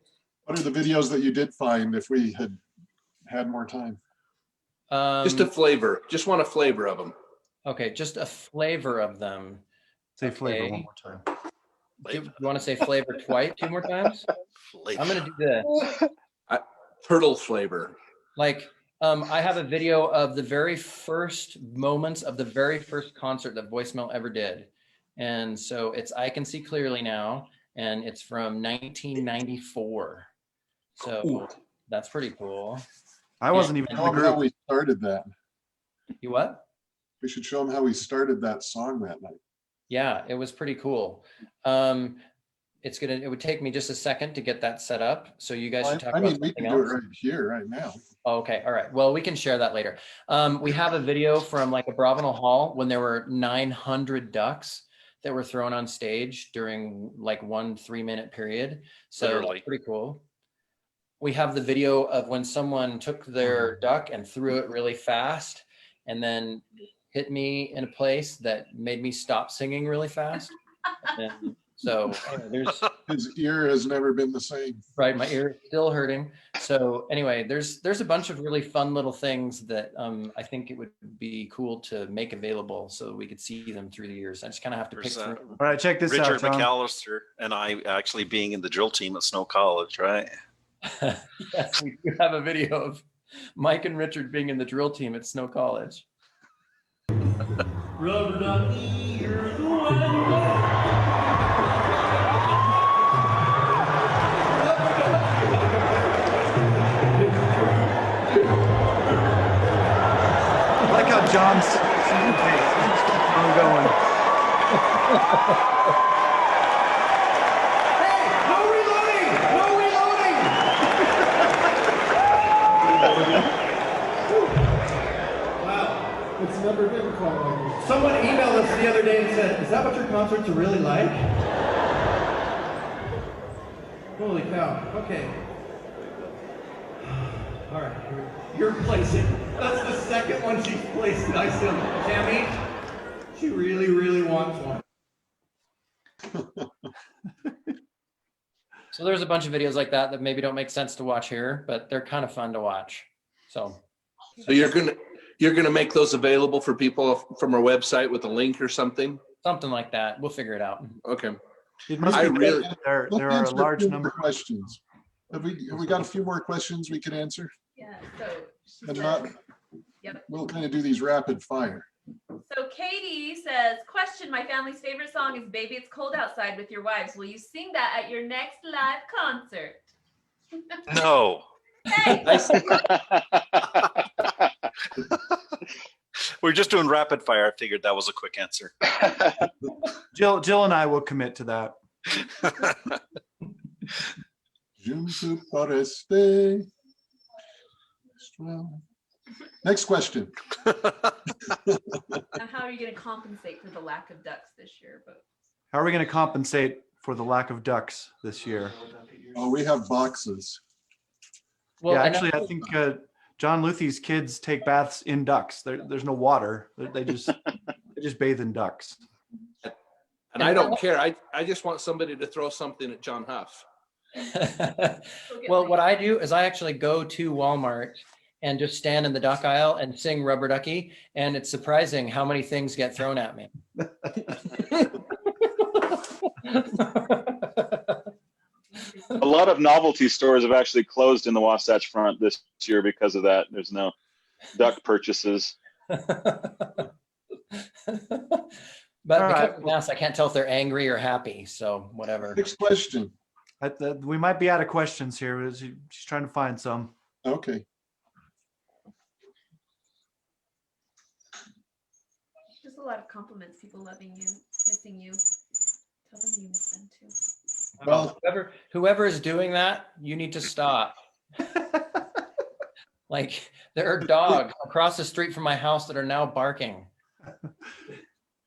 What are the videos that you did find if we had more time? Just a flavor. Just want a flavor of them. Okay, just a flavor of them. Say flavor Okay. one more time. You want to say flavor twice, 2 more times? I'm gonna do this. Turtle flavor. Like, I have a video of the very first moments of the very first concert that Voicemail ever did. And so I Can See Clearly Now, and it's from 1994. So Ooh. that's pretty cool. I wasn't even in Show the 'em how group. we started that. You what? We should show them how we started that song that night. Yeah, it was pretty cool. It would take me just a second to get that set up. So you guys should talk I about mean, we something can do it else. right here, right now. Okay, all right. Well, we can share that later. We have a video from like a Bravenel Hall when there were 900 ducks that were thrown on stage during like 1 3-minute period. So Literally. that's pretty cool. We have the video of when someone took their duck and threw it really fast and then hit me in a place that made me stop singing really fast. And so anyway, His ear has never been the same. right, my ear is still hurting. So anyway, there's a bunch of really fun little things that I think it would be cool to make available so we could see them through the years. I just kind of have to pick There's, through. All right, check this Richard out, John. McAllister and I actually being in the drill team at Snow College, right? Yes, we do have a video of Mike and Richard being in the drill team at Snow College. Rubber ducky, you're the one. I like how John's singing pace is ongoing. No reloading! No reloading! Wow, it's never been quite like this. Someone emailed us the other day and said, "Is that what your concerts are really like?" Holy cow. Okay. All right, you're placing. That's the second one she's placed. Nice one. Tammy, she really, really wants one. So there's a bunch of videos like that that maybe don't make sense to watch here, but they're kind of fun to watch. So you're gonna make those available for people from our website with a link or something? Something like that. We'll figure it out. Okay. It must I be really- that there Let's are a answer large few number. more questions. Have we got a few more questions we can answer? Yeah, so she And says- not, Yep. we'll kind of do these rapid fire. So Katie says, question, my family's favorite song is Baby It's Cold Outside with your wives. Will you sing that at your next live concert? No. Hey, We're just doing rapid fire. I figured that was a quick answer. Jill and I will commit to that. Junto por este. Next question. now how are you going to compensate for the lack of ducks this year? But How are we going to compensate for the lack of ducks this year? Oh, we have boxes. Well, Yeah, and actually, I think John Luthie's kids take baths in ducks. There's no water. They just bathe in ducks. And I don't care. I just want somebody to throw something at John Huff. well, what I do is I actually go to Walmart and just stand in the duck aisle and sing Rubber Ducky. And it's surprising how many things get thrown at me. A lot of novelty stores have actually closed in the Wasatch Front this year because of that. There's no duck purchases. But All because right. of mass, I can't tell if they're angry or happy. So whatever. Next question. We might be out of questions here. She's trying to find some. Okay. just a lot of compliments, people loving you, missing you. Tell them you miss them too. Well, whoever is doing that, you need to stop. Like there are dogs across the street from my house that are now barking.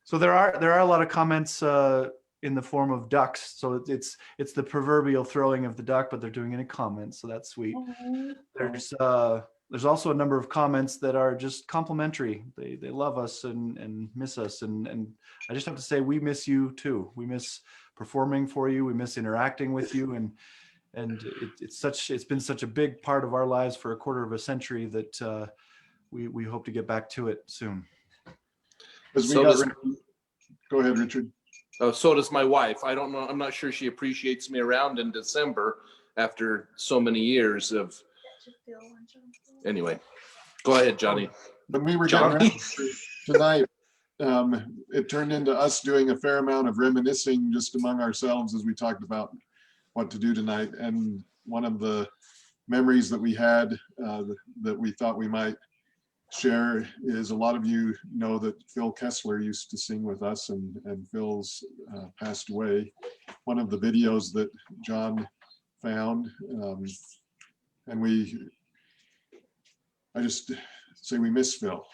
So there are a lot of comments in the form of ducks. So it's the proverbial throwing of the duck, but they're doing it in comments. So that's sweet. There's also a number of comments that are just complimentary. They love us and miss us. And I just have to say, we miss you too. We miss performing for you. We miss interacting with you. And it's been such a big part of our lives for a quarter of a century that we hope to get back to it soon. Go ahead, Richard. So does my wife. I don't know. I'm not sure she appreciates me around in December after so many years of. Anyway, go ahead, Johnny. When we were getting ready tonight, it turned into us doing a fair amount of reminiscing just among ourselves as we talked about what to do tonight. And one of the memories that we had that we thought we might share is, a lot of you know that Phil Kessler used to sing with us, and Phil's passed away. One of the videos that John found, and I just say we miss Phil.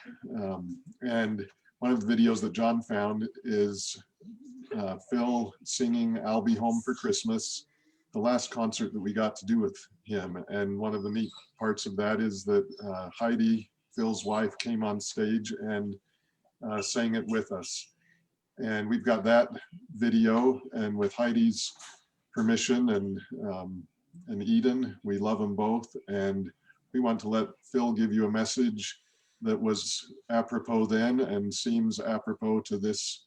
And one of the videos that John found is Phil singing "I'll Be Home for Christmas," the last concert that we got to do with him. And one of the neat parts of that is that Heidi, Phil's wife, came on stage and sang it with us. And we've got that video, and with Heidi's permission and Eden, we love them both. And we want to let Phil give you a message that was apropos then and seems apropos to this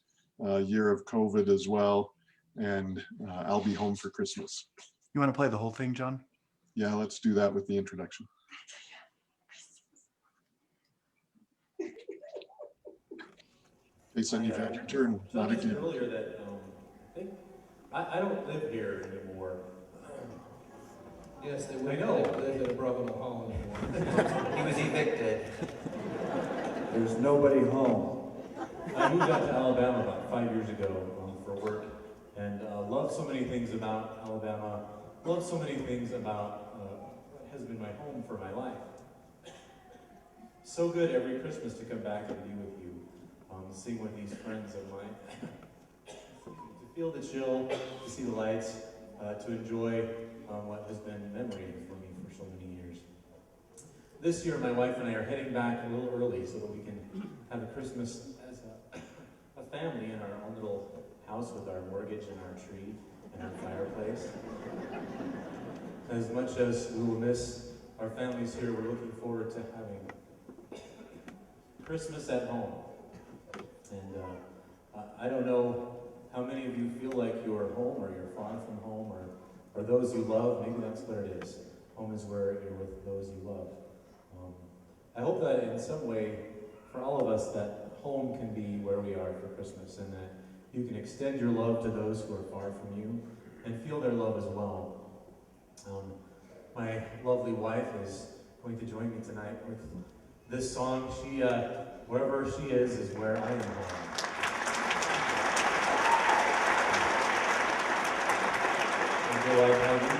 year of COVID as well. And I'll be home for Christmas. You want to play the whole thing, John? Yeah, let's do that with the introduction. Hey, son, you've had your turn. So I mentioned earlier that I don't live here anymore. Yes, they I know. They live in Brooklyn, Holland anymore. He was evicted. There's nobody home. I moved out to Alabama about 5 years ago for work, and love so many things about Alabama. Love so many things about what has been my home for my life. So good every Christmas to come back and be with you, sing with these friends of mine, to feel the chill, to see the lights, to enjoy what has been memory for me for so many years. This year, my wife and I are heading back a little early so that we can have a Christmas as a family in our own little house with our mortgage and our tree and our fireplace. As much as we will miss our families here, we're looking forward to having Christmas at home. And I don't know how many of you feel like you're home or you're far from home, or those you love. Maybe that's what it is. Home is where you're with those you love. I hope that in some way, for all of us, that home can be where we are for Christmas, and that you can extend your love to those who are far from you and feel their love as well. My lovely wife is going to join me tonight with this song. She, wherever she is where I am home. Enjoy, Heidi.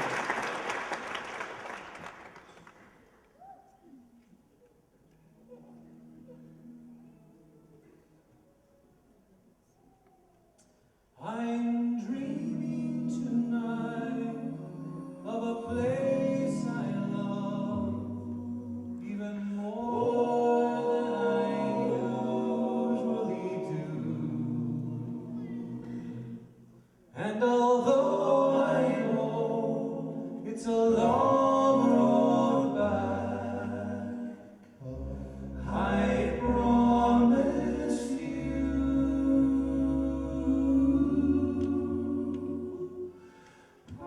I'm dreaming tonight of a place I love even more than I usually do. And although I know it's a long road back, I promise you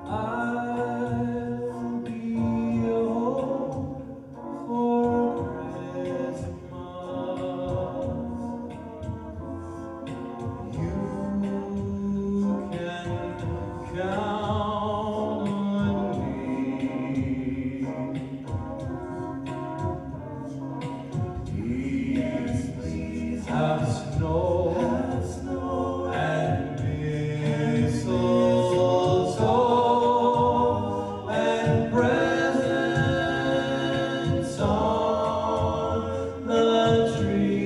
I'll be home for Christmas. You can count on me. Please have snow and mistletoe and presents on the tree.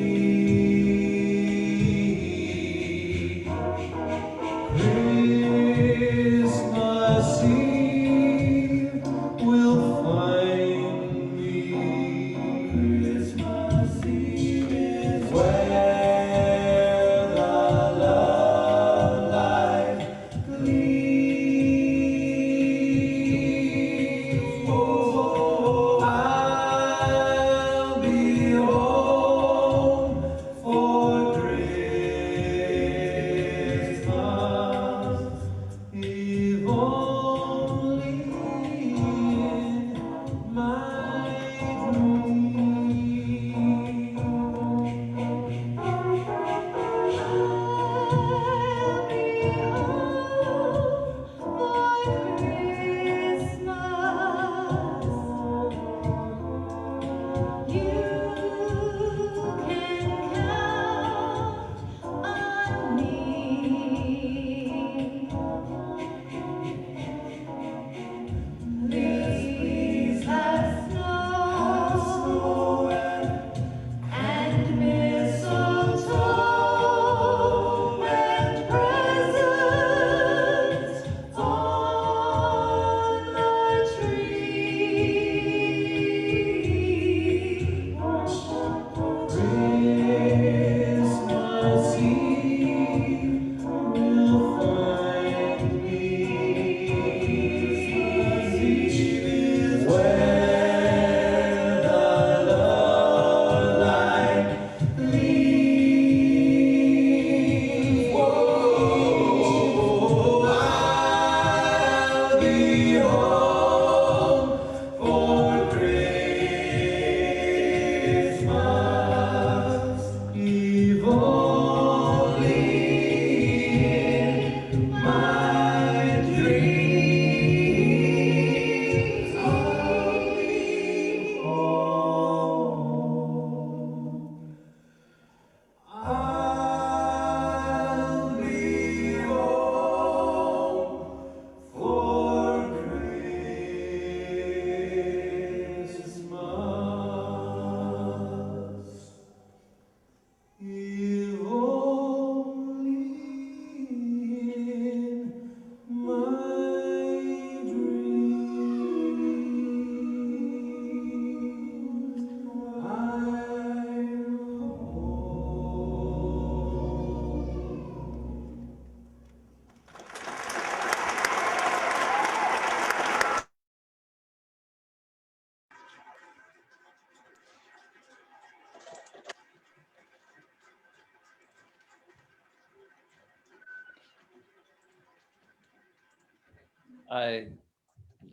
I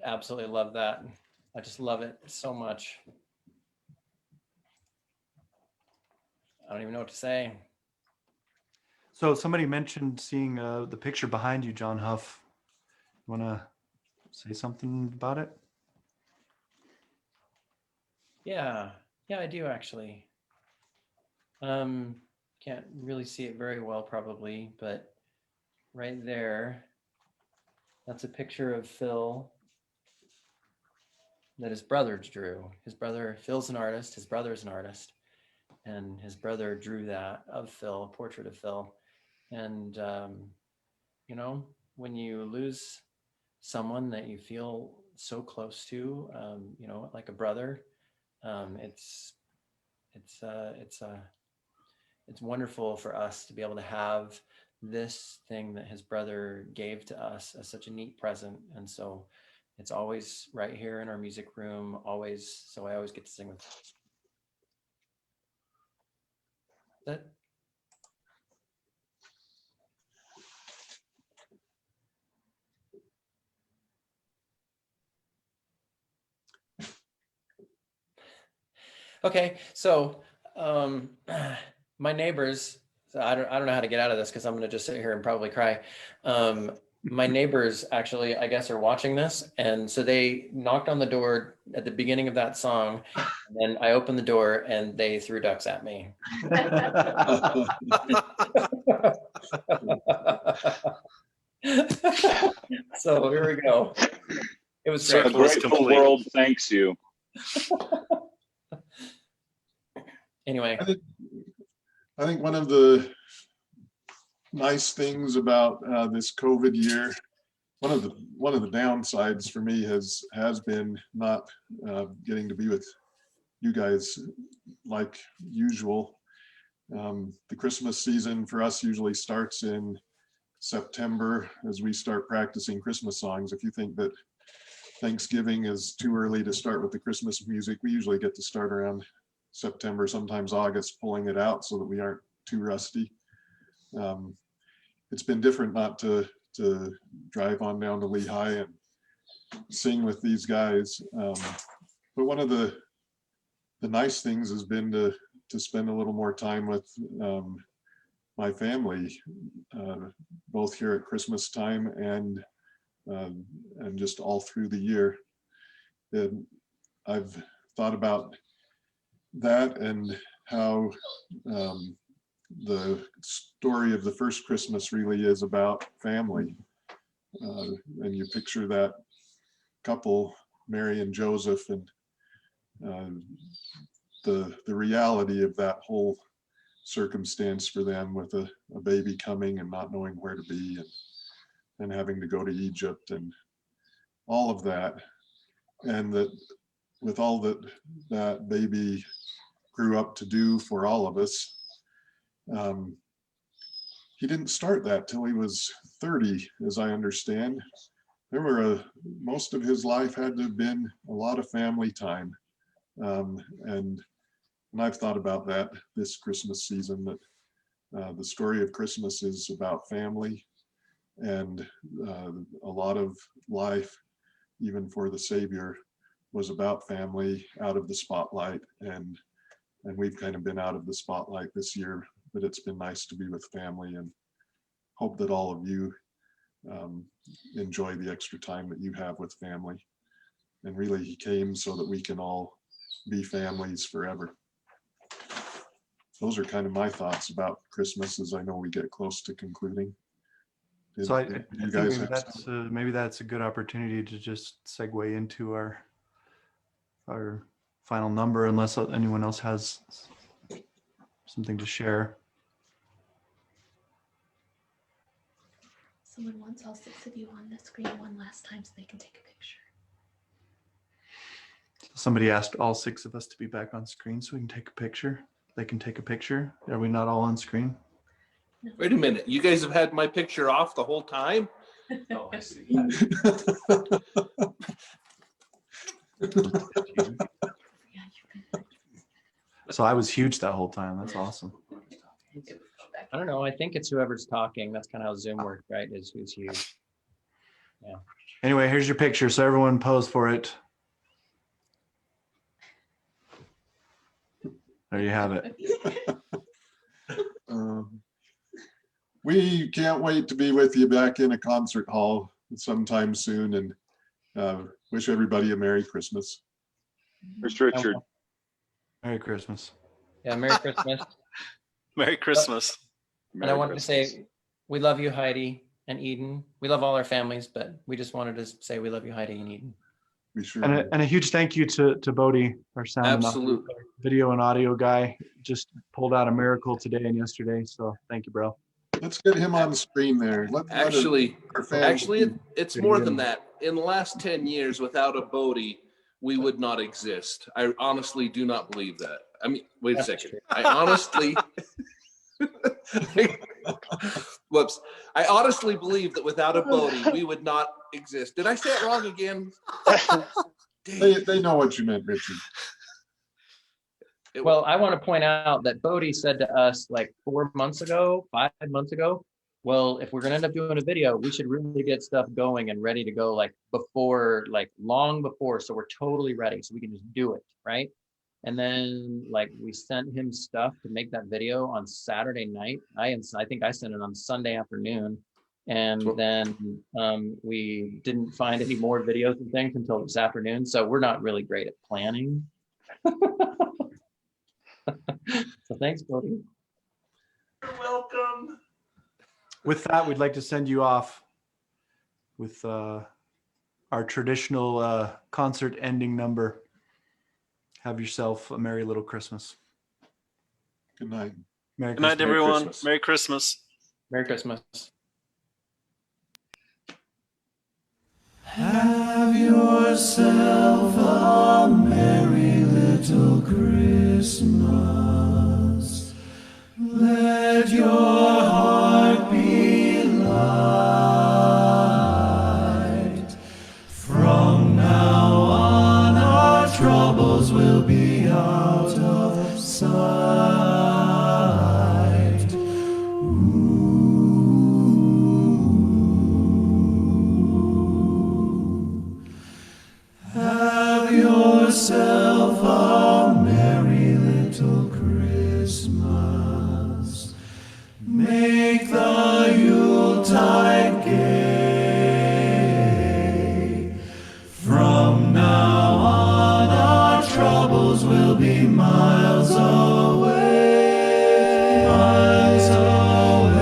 absolutely love that. I just love it so much. I don't even know what to say. So somebody mentioned seeing the picture behind you, John Huff. You want to say something about it? Yeah, I do actually. Can't really see it very well probably, but right there, that's a picture of Phil that his brother drew. His brother, Phil's an artist, his brother's an artist, and his brother drew that of Phil, a portrait of Phil. And, you know, when you lose someone that you feel so close to, you know, like a brother, it's wonderful for us to be able to have this thing that his brother gave to us as such a neat present. And so it's always right here in our music room, always. So I always get to sing with that. Okay, so my neighbors, so I don't know how to get out of this because I'm going to just sit here and probably cry. My neighbors actually, I guess, are watching this, and so they knocked on the door at the beginning of that song, and then I opened the door and they threw ducks at me. So here we go. It was So So a close, grateful complete. world thanks you. Anyway, I think one of the nice things about this COVID year, one of the downsides for me has been not getting to be with you guys like usual. The Christmas season for us usually starts in September as we start practicing Christmas songs. If you think that Thanksgiving is too early to start with the Christmas music, we usually get to start around September, sometimes August, pulling it out so that we aren't too rusty. It's been different not to drive on down to Lehigh and sing with these guys. But one of the nice things has been to spend a little more time with my family, both here at Christmas time and just all through the year. And I've thought about that and how the story of the first Christmas really is about family. And you picture that couple, Mary and Joseph, and the reality of that whole circumstance for them with a baby coming and not knowing where to be, and having to go to Egypt and all of that. And that with all that baby grew up to do for all of us, he didn't start that till he was 30, as I understand. There were most of his life had to have been a lot of family time. And I've thought about that this Christmas season, that the story of Christmas is about family, and a lot of life, even for the Savior, was about family, out of the spotlight. And we've kind of been out of the spotlight this year, but it's been nice to be with family, and hope that all of you enjoy the extra time that you have with family. And really, he came so that we can all be families forever. Those are kind of my thoughts about Christmas as I know we get close to concluding. So I You think guys maybe have maybe that's a good opportunity to just segue into our final number, unless anyone else has something to share. Someone wants all 6 of you on the screen one last time so they can take a picture. Somebody asked all 6 of us to be back on screen so we can take a picture. They can take a picture. Are we not all on screen? No. Wait a minute, you guys have had my picture off the whole time? Oh, I see. So I was huge that whole time. That's awesome. I don't know. I think it's whoever's talking. That's kind of how Zoom works, right? Is who's huge. Yeah. Anyway, here's your picture. So everyone pose for it. There you have it. We can't wait to be with you back in a concert hall sometime soon, and wish everybody a Merry Christmas. Where's Richard? Merry Christmas. Yeah, Merry Christmas. Merry Christmas. And I wanted to say, we love you, Heidi and Eden. We love all our families, but we just wanted to say we love you, Heidi and Eden. We sure And a huge thank you to Bodie, our sound and Absolutely. video and audio guy. Just pulled out a miracle today and yesterday. So thank you, bro. Let's get him on the screen there. Actually, our fans- it's more than that. In the last 10 years, without a Bodie, we would not exist. I honestly do not believe that. I mean, wait a second. I honestly, whoops. I honestly believe that without a Bodie, we would not exist. Did I say it wrong again? they know what you meant, Richard. Well, I want to point out that Bodie said to us like 5 months ago, well, if we're going to end up doing a video, we should really get stuff going and ready to go like before, like long before. So we're totally ready. So we can just do it. Right. And then like we sent him stuff to make that video on Saturday night. I think I sent it on Sunday afternoon. And then we didn't find any more videos and things until this afternoon. So we're not really great at planning. So thanks, Bodie. You're welcome. With that, we'd like to send you off with our traditional concert ending number. Have yourself a merry little Christmas. Good night. Merry Good night, Christmas. everyone. Merry Christmas. Merry Christmas. Have yourself a merry little Christmas. Let your heart be light. From now on, our troubles will be out of sight. Have yourself a merry little Christmas. Make the Yuletide gay. From now on, our troubles will be miles away. Miles away.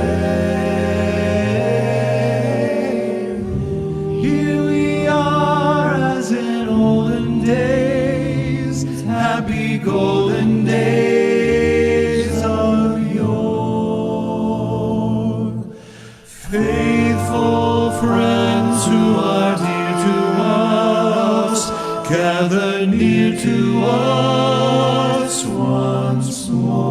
Here we are as in olden days, happy golden days of yore. Faithful friends who are dear to us, gather near to us once more.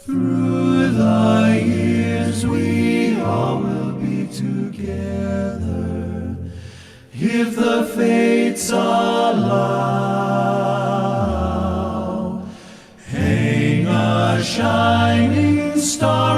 Through the years we all will be together, if the fates allow. Hang a shining star